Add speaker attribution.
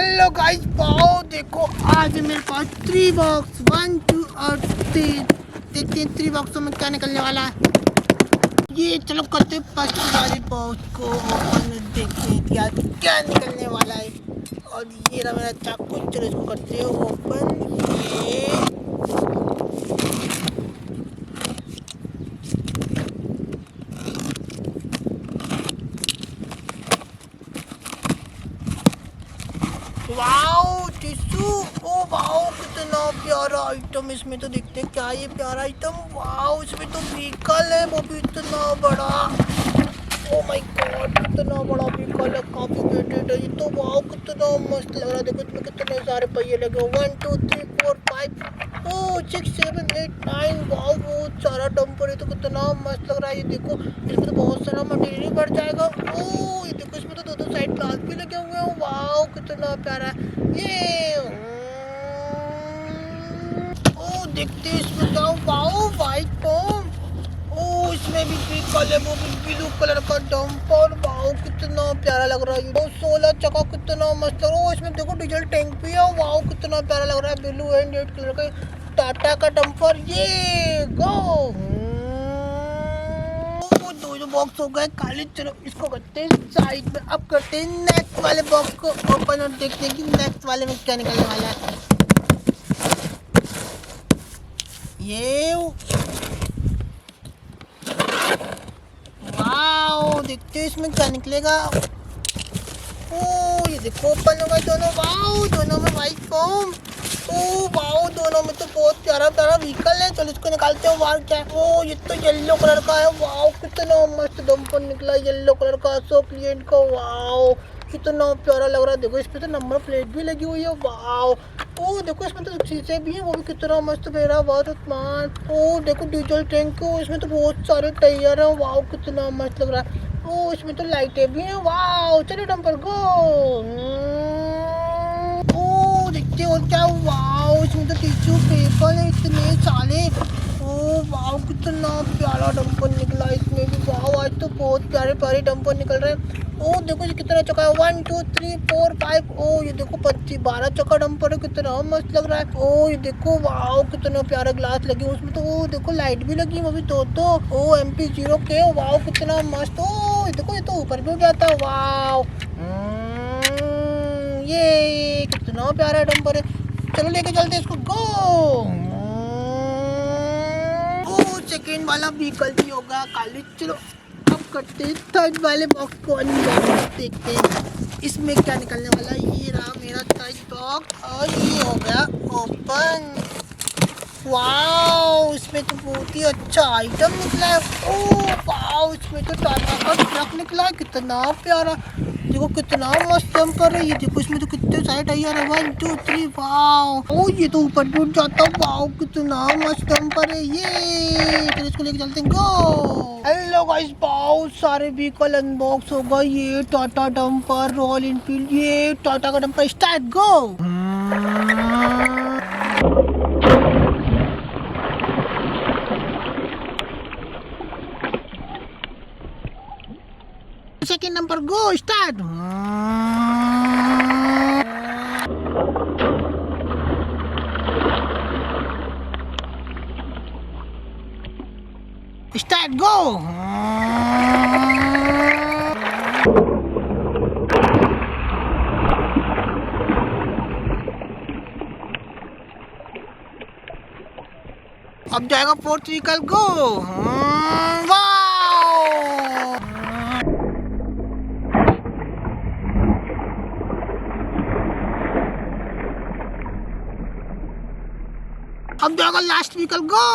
Speaker 1: Hello guys, पाओ देखो आज मेरे पास 3 बॉक्स 1 2 और 3। देखते हैं 3 बॉक्सों में क्या निकलने वाला है। ये चलो करते फर्स्ट वाले बॉक्स को ओपन, देखते हैं क्या क्या निकलने वाला है। और ये रहा मेरा चाकू, चलो इसको करते हैं ओपन। ये वाओ टिश्यू, ओ वाओ कितना प्यारा आइटम। इसमें तो देखते हैं क्या ये प्यारा आइटम। वाओ इसमें तो व्हीकल है, वो भी इतना बड़ा। ओ माय गॉड कितना बड़ा व्हीकल है, काफी वेटेड है ये तो। वाओ कितना मस्त लग रहा है। देखो इसमें कितने सारे पहिए लगे, 1 2 3 4 5 ओ 6 7 8 9। वाओ बहुत सारा डंपर है, तो कितना मस्त लग रहा है। ये देखो इसमें तो बहुत सारा मटेरियल बढ़ जाएगा। ओ ये देखो इसमें तो दो साइड ग्लास भी लगे हुए हैं। वाओ कितना प्यारा है ये। ओ देखते हैं इसमें क्या। वाओ वाइट पॉम, ओ इसमें भी व्हीकल है, वो भी ब्लू कलर का डंपर। वाओ कितना प्यारा लग रहा है ये। 16 चक्का कितना मस्त लग रहा है। इसमें देखो डीजल टैंक भी है। वाओ कितना प्यारा लग रहा है, ब्लू एंड रेड कलर का टाटा का डंपर। ये गो दो बॉक्स हो गए खाली। चलो इसको करते हैं साइड में। अब करते हैं नेक्स्ट वाले बॉक्स को ओपन और देखते हैं कि नेक्स्ट वाले में क्या निकलने वाला है। ये वाओ देखते हैं इसमें क्या निकलेगा। ओ ये देखो ओपन हो गए दोनों। वाओ दोनों में वाइट फॉर्म। ओ वाओ दोनों में तो बहुत प्यारा प्यारा व्हीकल है। चलो इसको निकालते हो बाहर। क्या ओ ये तो येलो कलर का है। वाओ कितना मस्त डंपर निकला येलो कलर का, अशोक लेलैंड का। वाओ कितना प्यारा लग रहा है। देखो इसमें तो नंबर प्लेट भी लगी हुई है। वाओ ओ देखो इसमें तो शीशे भी है, वो भी कितना मस्त मेरा बहुत स्मार्ट। ओ देखो डीजल टैंक को, इसमें तो बहुत सारे टायर है। वाओ कितना मस्त लग रहा है। ओ इसमें तो लाइटें भी हैं। वाओ चलो डंपर गो। ओ देखते हो क्या। वाओ इसमें तो टिश्यू पेपर है इतने सारे। ओ वाओ कितना प्यारा डंपर निकला इसमें भी। वाओ आज तो बहुत प्यारे प्यारे डंपर निकल रहे हैं। ओ देखो ये कितना चक्का है, 1 2 3 4 5। ओ ये देखो 12 चक्का डंपर है, कितना मस्त लग रहा है। ओ ये देखो वाओ कितना प्यारा ग्लास लगे उसमें तो। ओ देखो लाइट भी लगी, वो भी दो। ओ MP0 के। वाओ कितना मस्त। ओ देखो ये तो ऊपर भी हो जाता है। वाओ ये कितना प्यारा डंपर है। चलो लेके चलते इसको गो। सेकेंड वाला व्हीकल भी होगा खाली। चलो अब करते हैं थर्ड वाले बॉक्स को अनबॉक्स, देखते हैं इसमें क्या निकलने वाला है। ये रहा मेरा थर्ड बॉक्स और ये हो गया ओपन। वाओ इसमें तो बहुत ही अच्छा आइटम निकला है। ओ वाओ इसमें तो टाटा का ट्रक निकला है, कितना प्यारा। देखो कितना मस्त डंपर है। ये देखो इसमें तो कितने सारे टायर है, 1 2 3। वाओ ओ ये तो ऊपर भी उठ जाता है। वाओ कितना मस्त डंपर है ये। तो इसको लेके चलते हैं गो। हेलो गाइस, बहुत सारे व्हीकल अनबॉक्स हो गए। ये टाटा डंपर, रॉयल एनफील्ड, ये टाटा का डंपर। स्टार्ट गो। सेकेंड नंबर गो स्टार्ट। स्टार्ट गो। अब जाएगा फोर्थ व्हीकल गो। अब जाएगा लास्ट व्हीकल गो।